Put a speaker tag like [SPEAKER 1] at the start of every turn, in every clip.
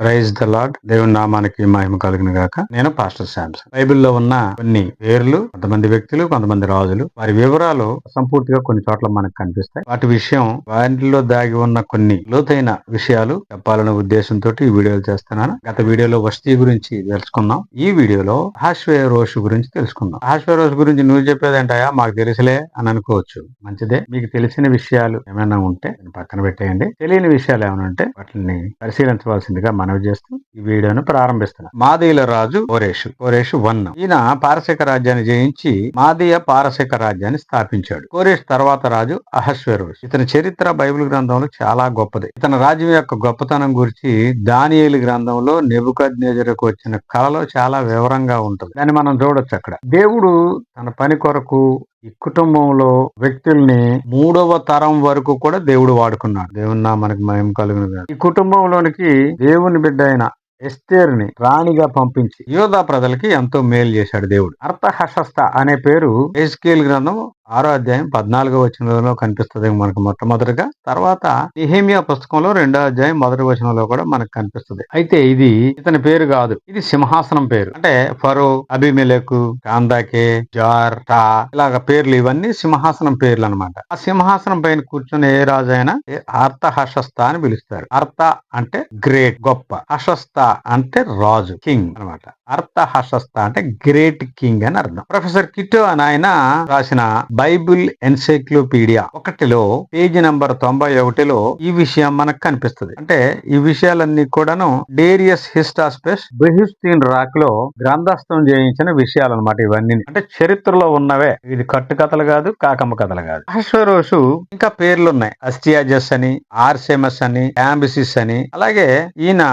[SPEAKER 1] Praise the lord. దేవుని నామానికి మహిమ కలుగును గాక. నేను పాస్టర్ శాంసన్. బైబిల్లో ఉన్న కొన్ని పేర్లు, కొంతమంది వ్యక్తులు, కొంతమంది రాజులు, వారి వివరాలు సంపూర్తిగా కొన్ని చోట్ల మనకు కనిపిస్తాయి. వాటి విషయం, వాటిలో దాగి ఉన్న కొన్ని లోతైన విషయాలు చెప్పాలనే ఉద్దేశంతో ఈ వీడియోలు చేస్తున్నాను. గత వీడియోలో వస్తీ గురించి తెలుసుకున్నాం. ఈ వీడియోలో అహష్వేరోషు గురించి తెలుసుకుందాం. అహష్వేరోషు గురించి నువ్వు చెప్పేదేంటాయా, మాకు తెలుసులే అని అనుకోవచ్చు. మంచిదే. మీకు తెలిసిన విషయాలు ఏమైనా ఉంటే పక్కన పెట్టేయండి. తెలియని విషయాలు ఏమైనా ఉంటే వాటిని పరిశీలించవలసిందిగా మనవి చేస్తూ ఈ వీడియోను ప్రారంభిస్తున్నాం. మాదీల రాజు కోరేషు 1. ఈయన పారసీక రాజ్యాన్ని జయించి మాదీయ పారసీక రాజ్యాన్ని స్థాపించాడు. కోరేష్ తర్వాత రాజు అహష్వేరోషు. ఇతని చరిత్ర బైబిల్ గ్రంథంలో చాలా గొప్పది. ఇతని రాజ్యం యొక్క గొప్పతనం గురించి దానియేలు గ్రంథంలో నెబుకద్నెజరుకు వచ్చిన కలలో చాలా వివరంగా ఉంటుంది. దాన్ని మనం చూడొచ్చు. అక్కడ దేవుడు తన పని కొరకు ఈ కుటుంబంలో వ్యక్తుల్ని 3వ తరం వరకు కూడా దేవుడు వాడుకున్నాడు. దేవుని నామానికి మహిమ కలుగును. ఈ కుటుంబంలోనికి దేవుని బిడ్డ అయిన ఎస్తేరుని రాణిగా పంపించి యోధా ప్రజలకి ఎంతో మేలు చేశాడు దేవుడు. అర్థహశస్త అనే పేరు ఎహెజ్కేలు గ్రంథం 6వ అధ్యాయం 14వ వచనంలో కనిపిస్తుంది మనకు మొట్టమొదటిగా. తర్వాత నెహెమ్యా పుస్తకంలో 2వ అధ్యాయం 1వ వచనంలో కూడా మనకు కనిపిస్తుంది. అయితే ఇది ఇతని పేరు కాదు, ఇది సింహాసనం పేరు. అంటే ఫరో, అబిమెలెకు, కాందాకే, జార్, టా ఇలాగ పేర్లు, ఇవన్నీ సింహాసనం పేర్లు అన్నమాట. ఆ సింహాసనం పైన కూర్చుని ఏ రాజు అయినా అర్థహశస్త అని పిలుస్తారు. అర్థ అంటే గ్రేట్, గొప్ప. హశస్త అంటే రాజు, కింగ్ అన్నమాట. అర్థహశస్త అంటే గ్రేట్ కింగ్ అని అర్థం. ప్రొఫెసర్ కిటో అని ఆయన రాసిన బైబిల్ ఎన్సైక్లోపీడియా 1లో పేజీ నంబర్ 91లో ఈ విషయం మనకు కనిపిస్తుంది. అంటే ఈ విషయాలన్నీ కూడాను డేరియస్ హిస్టాస్పెస్ బెహుస్తీన్ రాక్ లో గ్రంథస్థం చేయించిన విషయాలు అనమాట. ఇవన్నీ అంటే చరిత్రలో ఉన్నవే. ఇది కట్టుకథలు కాదు, కాకమ్మ కథలు కాదు. అహష్వేరోషు ఇంకా పేర్లున్నాయి. అస్టియాజస్ అని, ఆర్సెమస్ అని, యాంబిసిస్ అని. అలాగే ఈయన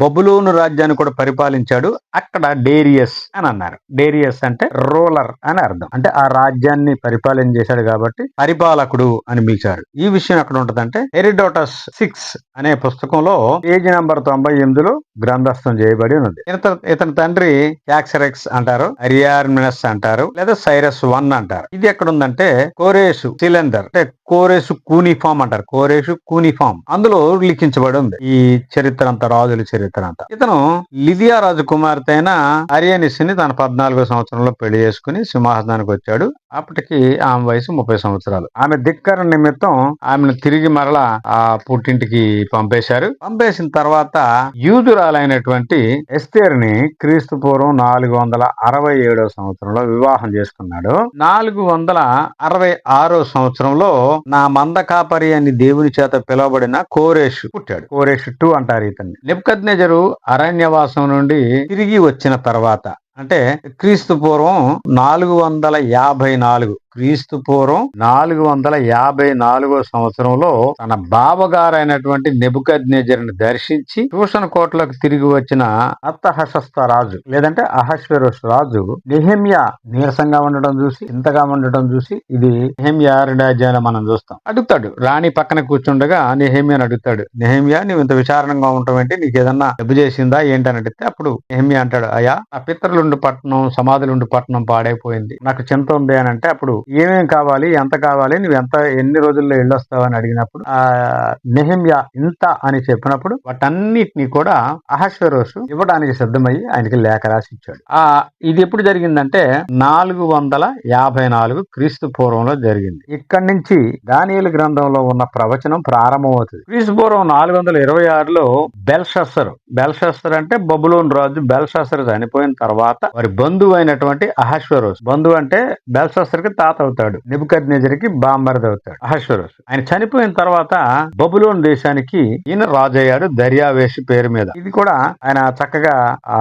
[SPEAKER 1] బబులోను రాజ్యాన్ని కూడా పరిపాలించాడు. అక్కడ డేరియస్ అని అన్నారు. డేరియస్ అంటే రూలర్ అని అర్థం. అంటే ఆ రాజ్యాన్ని పరిపాలన చేశాడు కాబట్టి పరిపాలకుడు అని పిలిచారు. ఈ విషయం ఎక్కడ ఉంటదంటే హెరోడోటస్ 6 అనే పుస్తకంలో పేజీ నంబర్ 98లో గ్రంథస్థం చేయబడి ఉంది. ఇతని తండ్రి క్యాక్సరెక్స్ అంటారు, అరియార్మినస్ అంటారు, లేదా సైరస్ 1 అంటారు. ఇది ఎక్కడ ఉందంటే కోరేషు సిలిండర్ అంటే కోరేషు కూనిఫామ్ అంటారు. కోరేషు కూనిఫామ్ అందులో లిఖించబడి ఉంది ఈ చరిత్ర అంతా, రాజుల చరిత్ర అంతా. ఇతను లిదియా రాజు కుమార్తె అయిన అరియనిస్ ని తన 14వ సంవత్సరంలో పెళ్లి చేసుకుని సింహాసనానికి వచ్చాడు. అప్పటికి ఆమె వయసు 30 సంవత్సరాలు. ఆమె ధిక్కర నిమిత్తం ఆమెను తిరిగి మరలా ఆ పుట్టింటికి పంపేశారు. పంపేసిన తర్వాత యూదురాలైనటువంటి ఎస్తేరుని క్రీస్తు పూర్వం 467వ సంవత్సరంలో వివాహం చేసుకున్నాడు. 466వ సంవత్సరంలో నా మందకాపరి అని దేవుని చేత పిలువబడిన కోరేషు పుట్టాడు. కోరేషు 2 అంటారు ఇతన్ని. నెబుకద్నెజరు అరణ్యవాసం నుండి తిరిగి వచ్చిన తర్వాత, అంటే క్రీస్తు పూర్వం 454 క్రీస్తు పూర్వం 454వ సంవత్సరంలో తన బావగారైనటువంటి నెబుకద్నెజరుని దర్శించి ట్యూషన్ కోటలోకి తిరిగి వచ్చిన అర్థహశస్త రాజు లేదంటే అహష్వేరోషు రాజు నెహెమ్యా నీరసంగా ఉండడం చూసి, ఇంతగా ఉండడం చూసి, ఇది నెహెమ్యా 2వ అధ్యాయంలో మనం చూస్తాం. అడుగుతాడు, రాణి పక్కన కూర్చుండగా నెహెమ్యాని అడుగుతాడు, నెహెమ్యా నువ్వు ఇంత విచారణంగా ఉండటం, నీకు ఏదన్నా డబ్బు చేసిందా ఏంటని అడిగితే అప్పుడు నెహెమ్యా అంటాడు, అయ్యా నా పితరులుండి పట్టణం, సమాధులుండి పట్టణం పాడైపోయింది, నాకు చింత ఉంది అని అంటే అప్పుడు ఏమేం కావాలి, ఎంత కావాలి, నువ్వు ఎన్ని రోజుల్లో వెళ్ళొస్తావు అని అడిగినప్పుడు ఆ నెహెమ్యా ఇంత అని చెప్పినప్పుడు వాటన్నిటిని కూడా అహష్వేరోషు ఇవ్వడానికి సిద్ధమయ్యి ఆయనకి లేఖ రాసి ఇచ్చాడు. ఇది ఎప్పుడు జరిగిందంటే 454 క్రీస్తు పూర్వంలో జరిగింది. ఇక్కడి నుంచి దానియేలు గ్రంథంలో ఉన్న ప్రవచనం ప్రారంభమవుతుంది. క్రీస్తు పూర్వం 426లో బెల్షస్సర్ అంటే బబులోను రాజు బెల్షస్సర్ చనిపోయిన తర్వాత వారి బంధువు అయినటువంటి అహష్వేరోషు, బంధువు అంటే బెల్షస్సర్ కి తాత అవుతాడు, నెబుకద్నెజరుకి బామ్మర్ది అవుతాడు అహష్వేరోషు. ఆయన చనిపోయిన తర్వాత బబులోను దేశానికి ఈయన రాజయ్యాడు దర్యావేషు పేరు మీద. ఇది కూడా ఆయన చక్కగా ఆ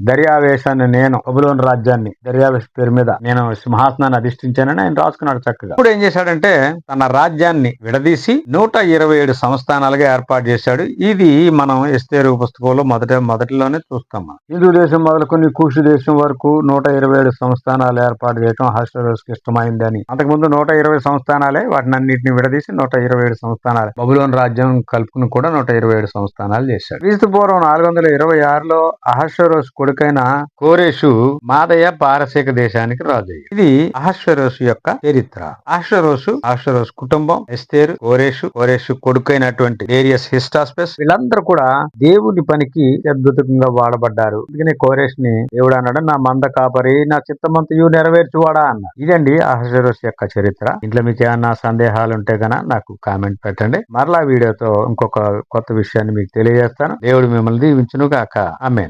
[SPEAKER 1] దర్యావేషాన్ని, నేను బబులోను రాజ్యాన్ని దర్యావేషు పేరు మీద నేను సింహాసనాన్ని అధిష్ఠించానని ఆయన రాసుకున్నాడు చక్కగా. ఇప్పుడు ఏం చేశాడంటే తన రాజ్యాన్ని విడదీసి 127 సంస్థానాలుగా ఏర్పాటు చేశాడు. ఇది మనం ఎస్తేరు పుస్తకంలో మొదటిలోనే చూస్తాం. హిందూ దేశం మొదలుకొని కూషు దేశం వరకు 127 సంస్థానాలు ఏర్పాటు చేయడం అహష్వేరోషుకి ఇష్టమైంది. అయిందని. అంతకుముందు 120 సంస్థానాలే, వాటిని అన్నింటిని విడదీసి 127 సంస్థానాలు బబులోన్ రాజ్యం కలుపుకుని కూడా 127 సంస్థానాలు చేశాడు. క్రీస్తు పూర్వం 426లో అహష్వేరోషు కొడుకైన కోరేషు మాదయ పారసీక దేశానికి రాజు అయ్యాడు. ఇది అహష్వేరోషు యొక్క చరిత్ర. అహష్వేరోషు కుటుంబం, ఎస్తేరు, కోరేషు కొడుకైనటువంటి డేరియస్ హిస్టాస్పెస్, వీళ్ళందరూ కూడా దేవుని పనికి అద్భుతంగా వాడబడ్డారు. అందుకని కోరేష్ ని దేవుడు అన్నాడు, నా మంద కాపరి, నా చిత్తమంతయు నెరవేర్చువాడా అన్నాడు. ఇదండి అహష్వేరోషు యొక్క చరిత్ర. ఇంట్లో మీకు ఏమన్నా సందేహాలు ఉంటే గనక నాకు కామెంట్ పెట్టండి. మరలా వీడియోతో ఇంకొక కొత్త విషయాన్ని మీకు తెలియజేస్తాను. దేవుడు మిమ్మల్ని దీవించును గాక. ఆమేన్.